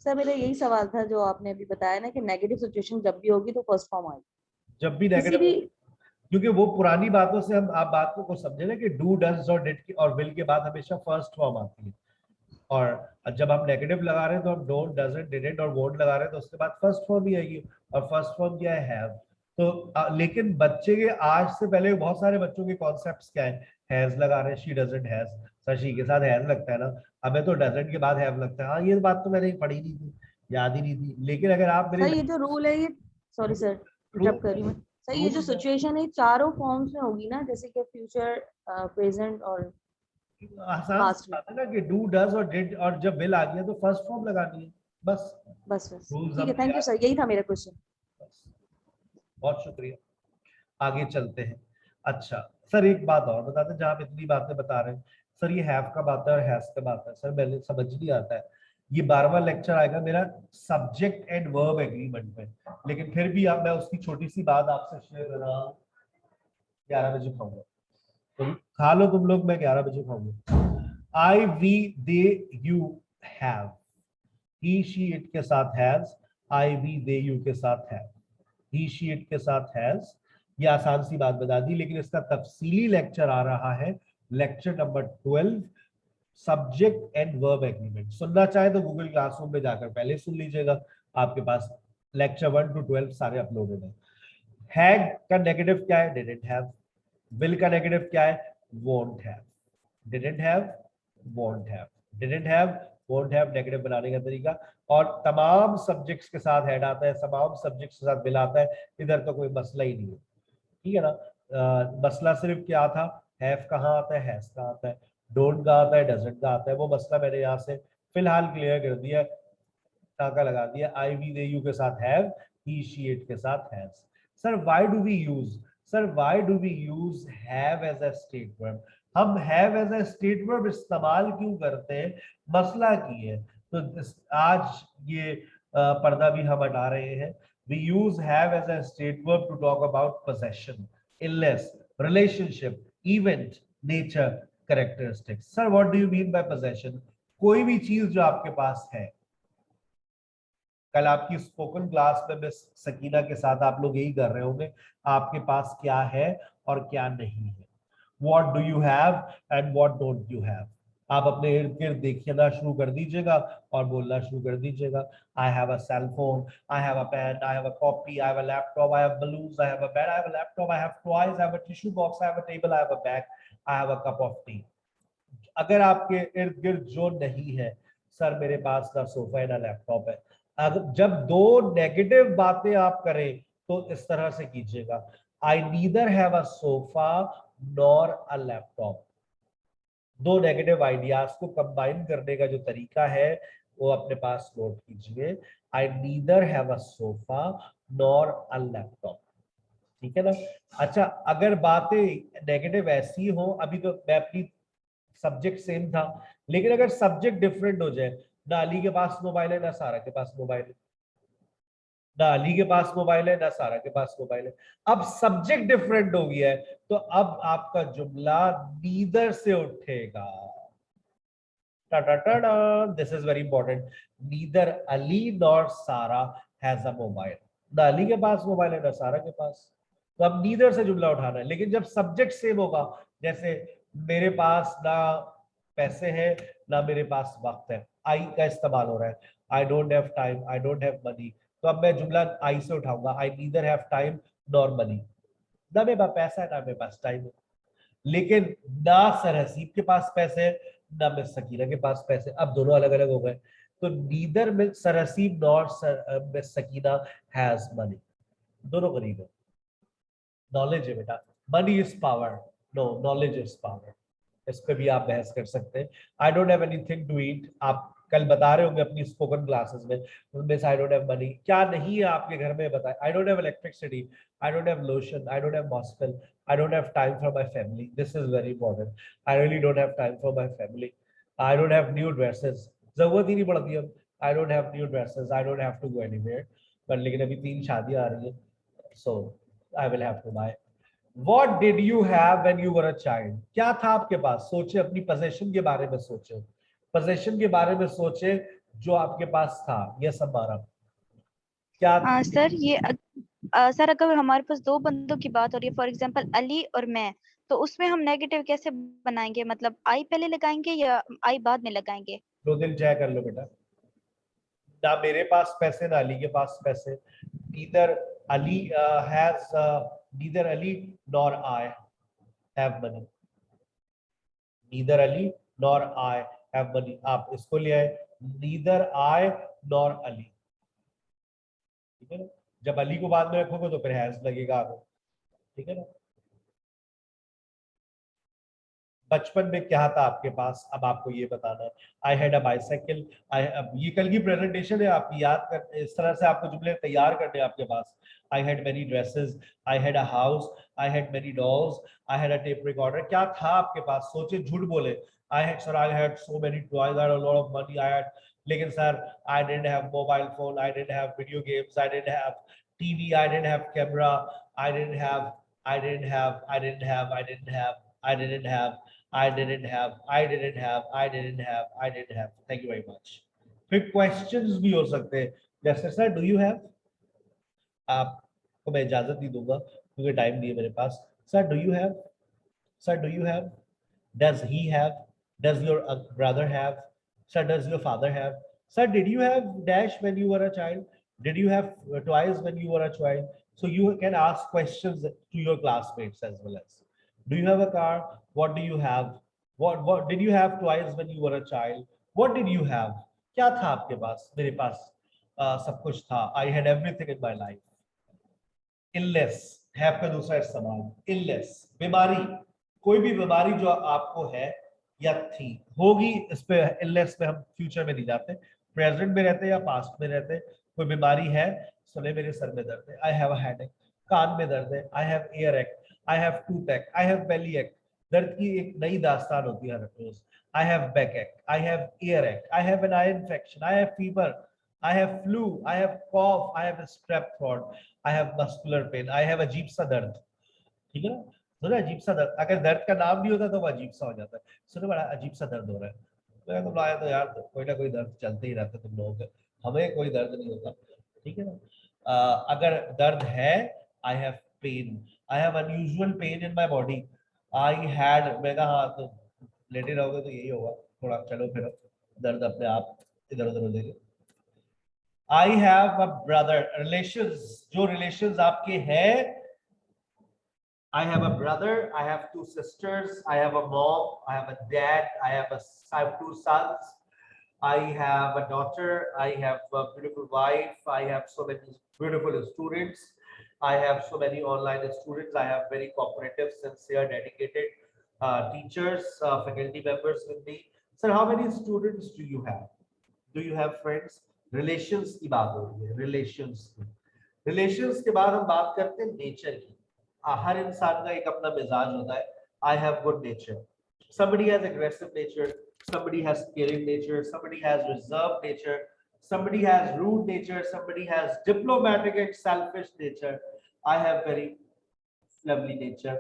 Sir मेरा यही सवाल था जो आपने अभी बताया ना कि नेगेटिव सिचुएशन जब भी होगी तो फर्स्ट फॉर्म आएगी, जब भी किसी नेगेटिव, भी, क्योंकि वो पुरानी बातों से हम आप बात को समझे ना कि डू, डज और डिड और विल के बाद हमेशा फर्स्ट फॉर्म आती है, और जब हम नेगेटिव लगा रहे हैं तो हम डोंट, डजंट, डिडंट और वोंट लगा रहे हैं तो उसके बाद फर्स्ट फॉर्म ही आएगी, और फर्स्ट फॉर्म क्या है? हैव। तो लेकिन बच्चे के आज से पहले बहुत सारे बच्चों के कॉन्सेप्ट्स क्या है? हैज लगा रहे हैं, she doesn't has, sir she के साथ हैज लगता है ना, हमें तो डजंट के बाद हैव लगता है। हाँ ये बात तो मैंने पढ़ी नहीं थी, याद ही नहीं थी, लेकिन अगर आप सर ये जो रूल है ये, सॉरी सर इंटरप्ट कर रही हूँ मैं, सर ये जो सिचुएशन है चारों फॉर्म्स में होगी ना, जैसे कि फ्यूचर, प्रेजेंट और आसान सी बात है ना कि डू, डज और डिड, और जब विल आ गया तो फर्स्ट फॉर्म लगानी है, बस बस रूल्स ठीक है, हम थैंक यू सर, यही था मेरा क्वेश्चन। बहुत शुक्रिया। आगे चलते हैं। अच्छा सर एक बात और बताते हैं, जहाँ आप इतनी बातें बता रहे हैं, सर ये हैव कब आता है और हैज कब आता है? सर मैंने समझ नहीं आता है, ये 12वां लेक्चर आएगा मेरा सब्जेक्ट एंड वर्ब एग्रीमेंट में, लेकिन फिर भी अब मैं उसकी छोटी सी बात आपसे शेयर कर रहा हूँ। 11 बजे खाऊंगा, तुम खा लो तुम लोग, मैं 11 बजे खाऊंगा। I, we, they, you, have, he, she, it के साथ has, I, we, they, you के साथ हैव, ही, शी, इट के साथ हैज। ये आसान सी बात बता दी, लेकिन इसका तफसीली लेक्चर आ रहा है, lecture number 12, subject and verb agreement. सुनना चाहे तो गूगल क्लासरूम में जाकर पहले सुन लीजिएगा, आपके पास लेक्चर 1 to 12 सारे अपलोडेड है। हैड का नेगेटिव क्या है? Didn't have. विल का नेगेटिव क्या है? Won't have. Didn't have, won't have, didn't have, won't have negative बनाने का तरीका। और तमाम सब्जेक्ट्स के साथ हेड आता है, तमाम सब्जेक्ट्स के साथ विल आता है, इधर तो कोई मसला ही नहीं है, ठीक है ना। मसला सिर्फ क्या था? हैव कहाँ आता है, हैज कहाँ आता है, डोंट कहाँ आता है, डजंट कहाँ आता है, वो मसला मैंने यहाँ से फिलहाल क्लियर कर दिया, टाका लगा दिया। आई, वी, दे, यू के साथ हैव, ही, शी, इट के साथ has. Sir why do we use, sir why do we use have as a state verb? हम have as a state verb इस्तेमाल क्यों करते हैं? मसला की है, तो आज ये पर्दा भी हम हटा रहे हैं। We use have as a state verb to talk about possession, illness, relationship, event, nature, characteristics. Sir, what do you mean by possession? कोई भी चीज जो आपके पास है। कल आपकी स्पोकन क्लास में मिस सकीना के साथ आप लोग यही कर रहे होंगे, आपके पास क्या है और क्या नहीं है। What do you have and what don't you have. आप अपने इर्द गिर्द देखना शुरू कर दीजिएगा और बोलना शुरू कर दीजिएगा। I have a cell phone, I have a pen, I have a copy, I have a laptop, I have balloons, I have a bed, I have a laptop, I have toys, I have a tissue box, I have a table, I have a bag, I have a cup of tea. अगर आपके इर्द गिर्द जो नहीं है, sir मेरे पास ना sofa है ना लैपटॉप है, अगर जब दो नेगेटिव बातें आप करें तो इस तरह से कीजिएगा, I neither have a sofa nor a laptop. दो नेगेटिव आइडियाज को कंबाइन करने का जो तरीका है वो अपने पास नोट कीजिए, I neither have a sofa nor a laptop. ठीक है ना। अच्छा, अगर बातें नेगेटिव ऐसी हो, अभी तो मैं अपनी सब्जेक्ट सेम था, लेकिन अगर सब्जेक्ट डिफरेंट हो जाए, ना अली के पास मोबाइल है ना सारा के पास मोबाइल है, ना अली के पास मोबाइल है ना सारा के पास मोबाइल है, अब सब्जेक्ट डिफरेंट हो गया है, तो अब आपका जुमला नीदर से उठेगा। This is very important, neither Ali nor सारा हैज अ मोबाइल। ना अली के पास मोबाइल है ना सारा के पास, तो अब नीदर से जुमला उठाना है। लेकिन जब सब्जेक्ट सेम होगा, जैसे मेरे पास ना पैसे हैं ना मेरे पास वक्त है, आई का इस्तेमाल हो रहा है, I don't have time, I don't have money, तो अब मैं जुमला आई से उठाऊंगा, I neither have time nor money. ना मेरे पास पैसा है ना मेरे पास टाइम है, लेकिन ना सर हसीब के पास पैसे हैं ना मिस सकीना के पास पैसे, अब दोनों अलग अलग हो गए। तो neither mister Haseeb nor Miss Sakina has money, दोनों गरीब है। नॉलेज है बेटा, money is power, no knowledge is power, इस पे भी आप बहस कर सकते हैं। I don't have anything to eat, आप कल बता रहे होंगे अपनी स्पोकन क्लासेस में, उनमें से आई डोंट हैव मनी क्या नहीं है आपके घर में बताएं। I don't have electricity, I don't have lotion, I don't have मॉस्फिल, I don't have time for my family, this is very important, I really don't have time for my family, I don't have new dresses, जरूरत ही नहीं पड़ती अब, I don't have new dresses, I don't have to go anywhere, पर लेकिन अभी 3 शादियां आ रही है, so I will have to bye. What did you have when you were a child? क्या था आपके पास? सोचे, अपनी पोजेशन के बारे में सोचे, पोजेशन के बारे में सोचे जो आपके पास था। यस हमारा क्या? सर सर अगर हमारे पास दो बंदों की बात हो रही है, फॉर एग्जांपल अली और मैं, तो उसमें हम नेगेटिव कैसे बनाएंगे? मतलब आई पहले लगाएंगे या आई बाद में लगाएंगे? 2 दिन जय कर लो बेटा। ना मेरे पास पैसे ना अली के पास पैसे, neither Ali has neither Ali nor I have money, neither Ali nor I have money, आप इसको ले आए, नीदर आई नॉर अली। ठीक है ना, जब अली को बाद में रखोगे तो फिर हैज लगेगा आगे। ठीक है ना। बचपन में क्या था आपके पास, अब आपको ये बताना है। आई हैड अ बाइसाइकिल, ये कल की प्रेजेंटेशन है आपकी, याद कर, इस तरह से आपको जुमले तैयार करने आपके पास। I had many dresses, I had a house, I had many dolls, I had a tape recorder, क्या था आपके पास? सोचे, झूठ बोले। I had sir, I had so many toys, I had a lot of money, I had, लेकिन sir I didn't have mobile phone, I didn't have video games, I didn't have TV, I didn't have camera, I didn't have, I didn't have, I didn't have, I didn't have, I didn't have, I didn't have, I didn't have, I didn't have, I didn't have. Thank you very much. फिर questions भी हो सकते हैं, जैसे sir do you have, आपको मैं इजाजत नहीं दूंगा क्योंकि टाइम नहीं है मेरे पास। Sir do you have, sir do you have, does he have, does your brother have, sir does your father have, sir did you have dash when you were a child, did you have toys when you were a child? So you can ask questions to your classmates as well as, do you have a car, what do you have, what did you have toys when you were a child, what did you have, क्या था आपके पास? मेरे पास सब कुछ था, I had everything in my life. Illness, have का दूसरा इस्तेमाल, इलनेस बीमारी, कोई भी बीमारी जो आपको है या थी, होगी, इस पे इलनेस में हम फ्यूचर में नहीं जाते, प्रेजेंट में रहते या पास्ट में रहते। कोई बीमारी है, सुने मेरे सर में दर्द है, आई हैव अ हेडेक, कान में दर्द है, आई हैव ईयर एक, आई हैव टूथ एक, आई हैव बेली एक, दर्द की एक नई दास्तान होती है हर रोज। आई हैव बैक एक, आई हैव ईयर एक, I have an eye infection, I have fever, I have flu, I have cough, I have a strep throat, I have muscular pain, I have अजीब सा दर्द। ठीक है ना, सुनो अजीब सा दर्द, अगर दर्द का नाम नहीं होता तो वो अजीब सा हो जाता है। सुनो बड़ा अजीब सा दर्द हो रहा है, तो तुम आए तो यार कोई ना कोई दर्द चलते ही रहता है तुम लोगों के, हमें कोई दर्द नहीं होता। ठीक है ना। अगर दर्द है, I have pain, I have unusual pain in my body, I had, मैं कहा हाँ तो लेटे रहोगे तो यही होगा, थोड़ा चलो फिरो, दर्द अपने आप इधर उधर हो जाएगी। I have a brother, relations, जो relations आपके हैं, I have a brother, I have 2 sisters, I have a mom, I have a dad, I have 2 sons, I have a daughter, I have a beautiful wife, I have so many beautiful students, I have so many online students, I have very cooperative, sincere, dedicated teachers, faculty members with me. Sir, how many students do you have? Do you have friends? Relations की बात हो रही है, relations की। Relations के बाद हम बात करते हैं nature की। हर इंसान का एक अपना मिजाज होता है। I have good nature. Somebody has aggressive nature. Somebody has caring nature. Somebody has reserved nature. Somebody has rude nature. Somebody has diplomatic and selfish nature. I have very lovely nature,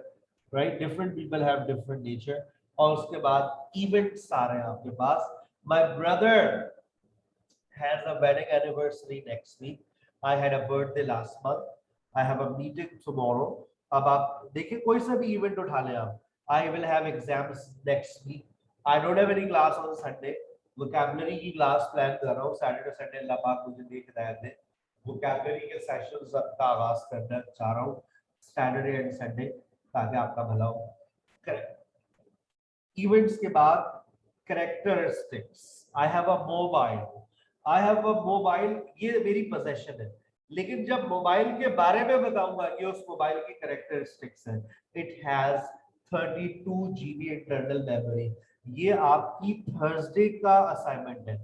right? Different people have different nature. और उसके बाद events आ रहे हैं आपके पास। My brother has a wedding anniversary next week. I had a birthday last month. I have a meeting tomorrow. अब आप देखिए कोई सा भी इवेंट उठा लें आप। I will have exams next week. I don't have any class on Sunday. Vocabulary की क्लास प्लान कर रहा हूँ सैटरडे संडे, अल्लाह पाक मुझे देख हिदायत दे। vocabulary के सेशंस का आगाज करना चाह रहा हूँ सैटरडे एंड संडे, ताकि आपका भला हो। इवेंट्स के बाद characteristics. I have a mobile. I have a mobile, ये मेरी पोजेशन है, लेकिन जब मोबाइल के बारे में बताऊंगा कि उस मोबाइल की कैरेक्टरिस्टिक्स है, it has 32 GB internal memory. ये आपकी थर्सडे का असाइनमेंट है।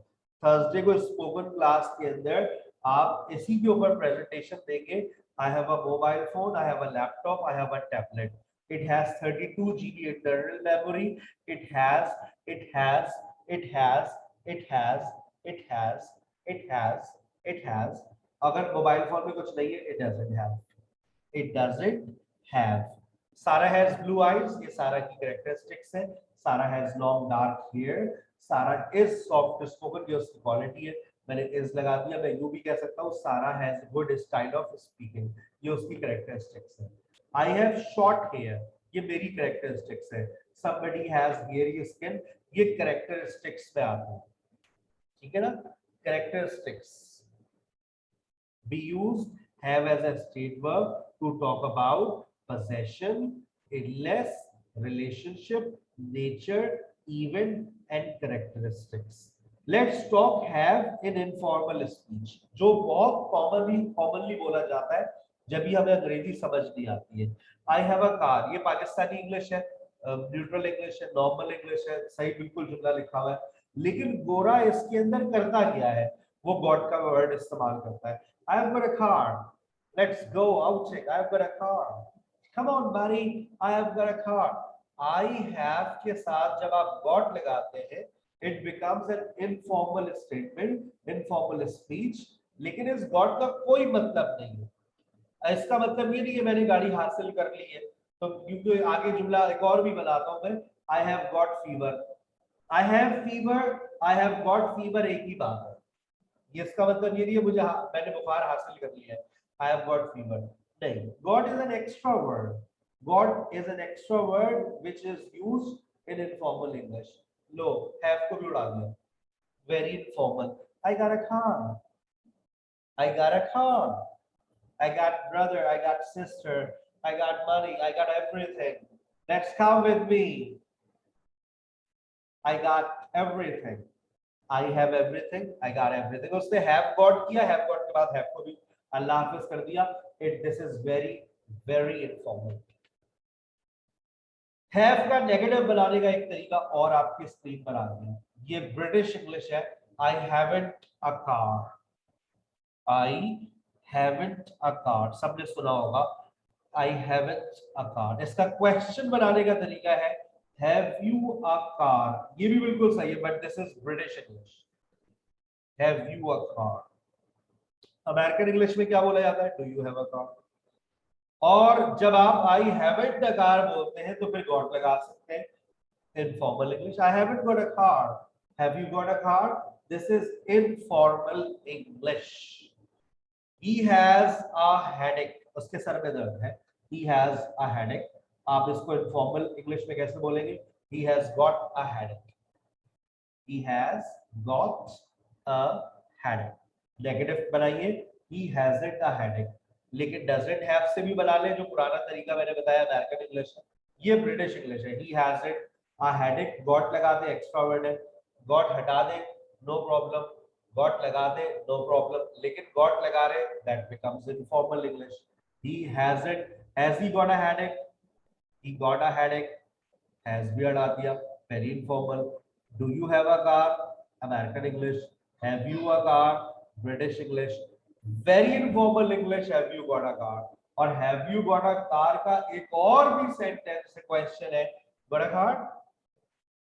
थर्सडे को स्पोकन क्लास के अंदर आप इसी के ऊपर प्रेजेंटेशन देंगे। I have a mobile phone, I have a laptop, I have a tablet. It has 32 GB internal memory. It has अगर मोबाइल फोन में कुछ नहीं है, it doesn't have. Sarah has blue eyes, ये सारा की कैरेक्टरिस्टिक्स है। Sarah has long dark hair. Sarah is soft spoken, ये उसकी क्वालिटी है। मैंने is लगा दिया, मैं यूं भी कह सकता हूँ Sarah has good style of speaking, ये उसकी कैरेक्टरिस्टिक्स है। I have short hair, ये मेरी कैरेक्टरिस्टिक्स है। Somebody has hairy skin, ये कैरेक्टरिस्टिक्स में आते हैं, ठीक है ना। Characteristics be used, have as a state verb to talk about possession, illness, relationship, nature, event and characteristics. Let's talk have in informal speech, जो बहुत commonly बोला जाता है जब भी हमें अंग्रेजी समझ नहीं आती है। I have a car, ये पाकिस्तानी इंग्लिश है, न्यूट्रल इंग्लिश है, नॉर्मल इंग्लिश है, सही बिल्कुल जुमला लिखा हुआ है, लेकिन गोरा इसके अंदर करता क्या है, वो गॉड का वर्ड इस्तेमाल करता है। I have got a car. Let's go outing. I have got a car. Come on, buddy. I have got a car. I have के साथ जब आप got लगाते हैं, it becomes an informal statement, informal speech. लेकिन इस got का कोई मतलब नहीं है। इसका मतलब ये नहीं है मैंने गाड़ी हासिल कर ली है, तो क्योंकि आगे जुमला एक और भी बनाता हूँ मैं। I have got fever. I have fever. I have got fever एक ही बात है। इसका मतलब ये नहीं है मुझे मैंने बुखार हासिल कर लिया है। I have got fever. नहीं, God is an extra word. God is an extra word which is used in informal English. Low, have को भी उड़ा दिया। Very informal. I got a car. I got a car. I got brother. I got sister. I got money. I got everything. Let's come with me. I got everything. I have everything, I got everything. उसने have got किया, have got के बाद have को भी अल्लाह हाफिज कर दिया। This is very informal. Have का negative बनाने का एक तरीका और आपकी स्क्रीन पर आ गया। ये ब्रिटिश इंग्लिश है। I haven't a car. I haven't a car. सबने सुना होगा I haven't a car. इसका क्वेश्चन बनाने का तरीका है Have you a car? ये भी बिल्कुल सही है, but this is British English. Have you a car? American English में क्या बोला जाता है? Do you have a car? और जब आप I haven't a car बोलते हैं तो फिर got लगा सकते हैं। Informal English. I haven't got a car. Have you got a car? This is informal English. He has a headache. उसके सर में दर्द है। He has a headache. आप इसको इनफॉर्मल इंग्लिश में कैसे बोलेंगे? He has got a headache, he has got a headache। Negative बनाइए, he hasn't a headache, लेकिन doesn't have से भी बना ले, जो पुराना तरीका मैंने बताया अमेरिकन इंग्लिश है, ये ब्रिटिश इंग्लिश है। he hasn't a headache, got लगा दे एक्स्ट्रा वर्ड है, got हटा दे नो प्रॉब्लम, got लगा दे नो प्रॉब्लम, लेकिन got लगा रहे that becomes informal English। he hasn't, has he got a headache, he got a headache, has भी हटा दिया, very informal। Do you have a car? American English। Have you a car? British English। Very informal English। Have you got a car? और have you got a car का एक और भी sentence question है, got a car,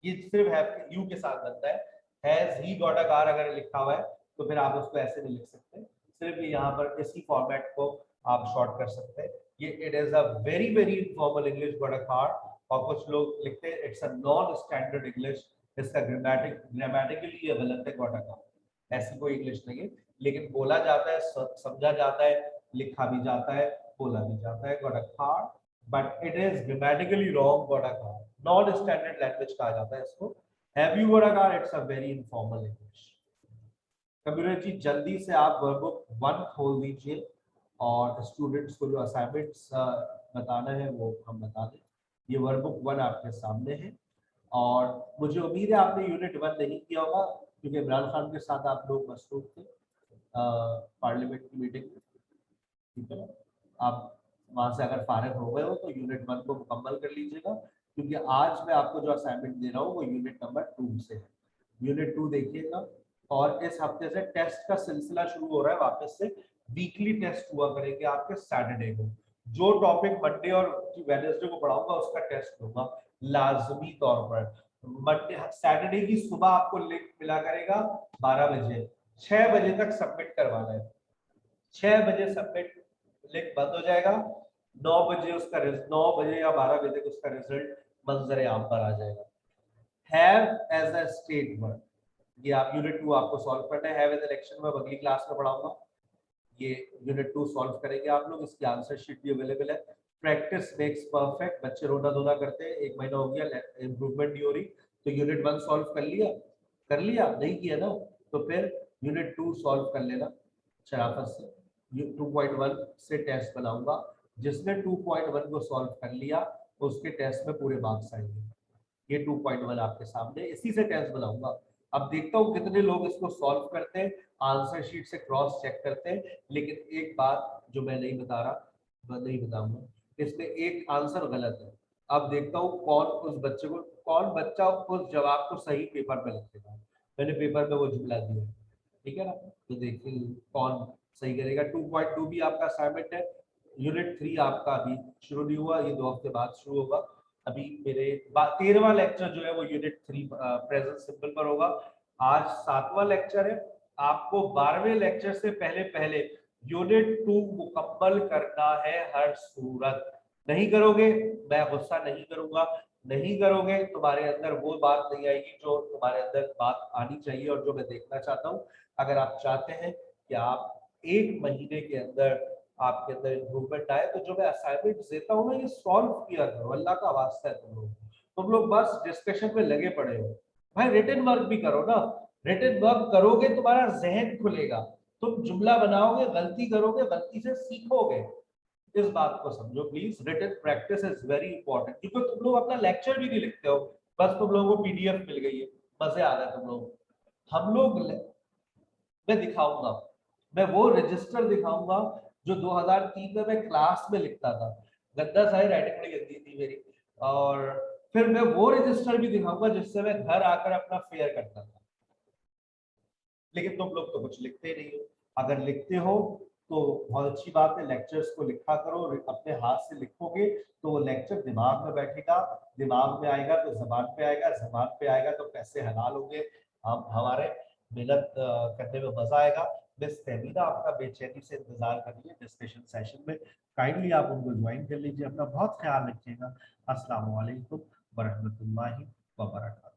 ये सिर्फ have you के साथ बनता है। Has he got a car अगर लिखा हुआ है तो फिर आप उसको ऐसे नहीं लिख सकते, सिर्फ ये यहाँ पर इसी फॉर्मेट को आप शॉर्ट कर सकते हैं। ये it is a very very informal English, got a car। और कुछ लोग लिखते हैं it's a non standard English, इसका ग्रामेटिकली ये गलत है, गॉट अ कार, ऐसी कोई इंग्लिश नहीं है, लेकिन बोला जाता है, समझा जाता है, लिखा भी जाता है, बोला भी जाता है, got a car, but it is grammatically wrong, got a car. Non standard language कहा जाता है इसको। Have you got a car, it's a very informal English. Computer जी जल्दी से आप वर्कबुक 1 खोल दीजिए और स्टूडेंट्स को जो असाइनमेंट्स बताना है वो हम बता दें। ये वर्कबुक 1 आपके सामने है और मुझे उम्मीद है आपने यूनिट 1 नहीं किया होगा क्योंकि इमरान खान के साथ आप लोग मसरूफ थे पार्लियामेंट की मीटिंग में, ठीक है ना। आप वहां से अगर फारिग हो गए हो तो यूनिट 1 को मुकम्मल कर लीजिएगा, क्योंकि आज मैं आपको जो असाइनमेंट दे रहा हूँ वो यूनिट नंबर 2 से है। यूनिट 2 देखिएगा और इस हफ्ते से टेस्ट का सिलसिला शुरू हो रहा है वापस से। वीकली टेस्ट हुआ करेंगे आपके सैटरडे को। जो टॉपिक मंडे और वेडनेसडे को पढ़ाऊंगा उसका टेस्ट होगा लाजमी तौर पर। मंडे सैटरडे की सुबह आपको लिंक मिला करेगा 12 बजे, 6 बजे तक सबमिट करवाना है। 6 बजे सबमिट लिंक बंद हो जाएगा, 9 बजे उसका 9 बजे या 12 बजे तक उसका रिजल्ट मंजर आम पर आ जाएगा। Have as a state word, ये आप यूनिट 2 आपको सॉल्व करना है। हैव एज इलेक्शन में अगली क्लास में पढ़ाऊंगा, ये यूनिट 2 सॉल्व करेंगे आप लोग। इसकी आंसर शीट भी अवेलेबल है। प्रैक्टिस मेक्स परफेक्ट, बच्चे रोना धोना करते हैं, 1 महीना हो गया इंप्रूवमेंट नहीं हो रही, तो यूनिट 1 सॉल्व कर लिया नहीं किया ना, तो फिर यूनिट 2 सॉल्व कर लेना शराफत से। 2.1 से टेस्ट बनाऊंगा, जिसने 2.1 को सॉल्व कर लिया उसके टेस्ट में पूरे मार्क्स आएंगे। ये 2.1 आपके सामने, इसी से टेस्ट बनाऊंगा। अब देखता हूँ कितने लोग इसको सॉल्व करते हैं, आंसर शीट से क्रॉस चेक करते हैं। लेकिन एक बात जो मैं नहीं बता रहा, मैं नहीं बताऊंगा, इसमें एक आंसर गलत है। अब देखता हूँ कौन बच्चा उस जवाब को सही पेपर में लिख देगा। मैंने पेपर में वो जुमला दिया, ठीक है ना, तो देखिए कौन सही करेगा। 2.2 भी आपका असाइनमेंट है। यूनिट 3 आपका अभी शुरू नहीं हुआ, ये 2 हफ्ते बाद शुरू होगा। अभी मेरे 13वां लेक्चर जो है वो यूनिट 3 प्रेजेंट सिंपल पर होगा। आज 7वां लेक्चर है। आपको 12वें लेक्चर से पहले यूनिट 2 मुकम्मल करना है हर सूरत। नहीं करोगे मैं गुस्सा नहीं करूंगा, नहीं करोगे तुम्हारे अंदर वो बात नहीं आएगी जो तुम्हारे अंदर बात आनी चाहिए और जो मैं देखना चाहता हूँ। अगर आप चाहते हैं कि आप 1 महीने के अंदर आपके अंदर इम्प्रूवमेंट आए तो जो मैं असाइनमेंट देता हूँ ना ये सॉल्व किया करो, अल्लाह का वास्ता है। तुम लोग बस डिस्कशन में लगे पड़े हो। भाई रिटन वर्क भी करो ना, रिटन वर्क करोगे तुम्हारा जहन खुलेगा, तुम जुमला बनाओगे, गलती करोगे, गलती से सीखोगे। इस बात को समझो please. Written practice is very important, क्योंकि तुम लोग अपना लेक्चर भी नहीं लिखते हो, बस तुम लोगों को पीडीएफ मिल गई है, मजे आ रहे तुम लोग। हम लोग मैं दिखाऊंगा, मैं वो रजिस्टर दिखाऊंगा जो 2003 में मैं क्लास में लिखता था। गंदा सारी राइटिंग बड़ी गंदी थी मेरी, और फिर मैं वो रजिस्टर भी दिखाऊंगा जिससे मैं घर आकर अपना फेयर करता था। लेकिन तुम लोग तो कुछ लिखते नहीं हो। अगर लिखते हो तो बहुत अच्छी बात है, लेक्चर्स को लिखा करो, अपने हाथ से लिखोगे तो वो लेक्चर दिमाग में बैठेगा, दिमाग में आएगा तो जबान पे आएगा, जबान पे आएगा तो पैसे हलाल होंगे, हम हमारे मेहनत करने में मजा आएगा। मिस तहमीना आपका बेचैनी से इंतजार कर रही है डिस्कशन सेशन में, काइंडली आप उनको ज्वाइन कर लीजिए। अपना बहुत ख्याल रखिएगा। अस्सलाम वालेकुम वरहमतुल्लाहि वबरकातुहू।